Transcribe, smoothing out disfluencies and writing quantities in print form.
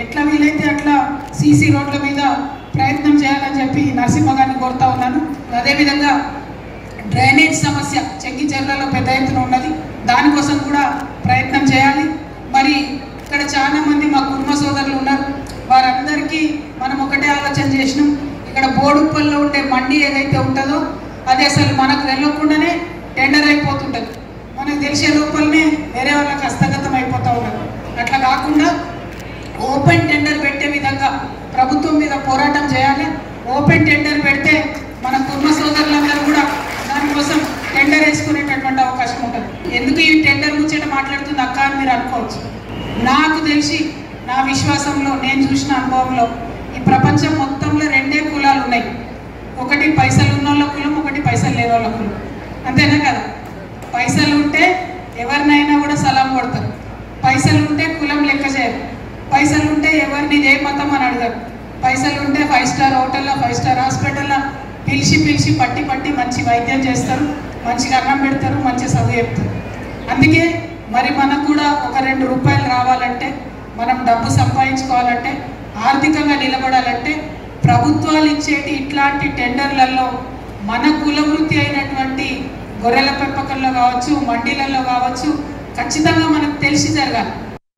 ఎట్లా వీలైతే అట్లా సీసీ రోడ్ల మీద ప్రయత్నం చేయాలని చెప్పి నరసింహ గారిని కోరుతా ఉన్నాను. అదేవిధంగా డ్రైనేజ్ సమస్య చెక్కిచెర్లలో పెద్ద ఎత్తున ఉన్నది, దానికోసం కూడా ప్రయత్నం చేయాలి. మరి ఇక్కడ చాలా మంది మా కుటుంబ సోదరులు ఉన్నారు, వారందరికీ మనం ఒకటే ఆలోచన చేసినాం. ఇక్కడ బోడుప్పల్లో ఉండే మండి ఏదైతే ఉంటుందో అది అసలు మనకు తెలియకుండానే టెండర్ అయిపోతుంటుంది, మనకు తెలిసే లోపలనే వేరే వాళ్ళకి హస్తగతం అయిపోతూ ఉన్నారు. అట్లా కాకుండా ఓపెన్ టెండర్ పెట్టే విధంగా ప్రభుత్వం మీద పోరాటం చేయాలి. ఓపెన్ టెండర్ పెడితే మన కుటుంబ సోదరులందరూ కూడా దానికోసం టెండర్ వేసుకునేటటువంటి అవకాశం ఉంటుంది. ఎందుకు ఈ టెండర్ ముచ్చట మాట్లాడుతుంది అక్క అని మీరు అనుకోవచ్చు. నాకు తెలిసి నా విశ్వాసంలో నేను చూసిన అనుభవంలో ఈ ప్రపంచం మొత్తంలో రెండే కులాలు ఉన్నాయి, ఒకటి పైసలు ఉన్నోళ్ళ కులం, ఒకటి పైసలు లేని వాళ్ళ కులం. అంతేనా కదా? పైసలు ఉంటే ఎవరినైనా కూడా సలాం కొడతారు, పైసలు ఉంటే కులం లెక్క చేయరు, పైసలు ఉంటే ఎవరిని ఏ మతం అని అడగరు, పైసలు ఉంటే 5 స్టార్ హోటల్లో 5 స్టార్ హాస్పిటల్లో పిలిచి పట్టి మంచి వైద్యం చేస్తారు, మంచిగా అన్నం పెడతారు, మంచి చదువు చెప్తారు. అందుకే మరి మనకు కూడా ఒక 2 రూపాయలు రావాలంటే, మనం డబ్బు సంపాదించుకోవాలంటే, ఆర్థికంగా నిలబడాలంటే ప్రభుత్వాలు ఇచ్చేటి ఇట్లాంటి టెండర్లలో మన కులవృత్తి అయినటువంటి గొర్రెల పెంపకంలో కావచ్చు, మండీలలో కావచ్చు ఖచ్చితంగా మనకు తెలిసి జరగాలి.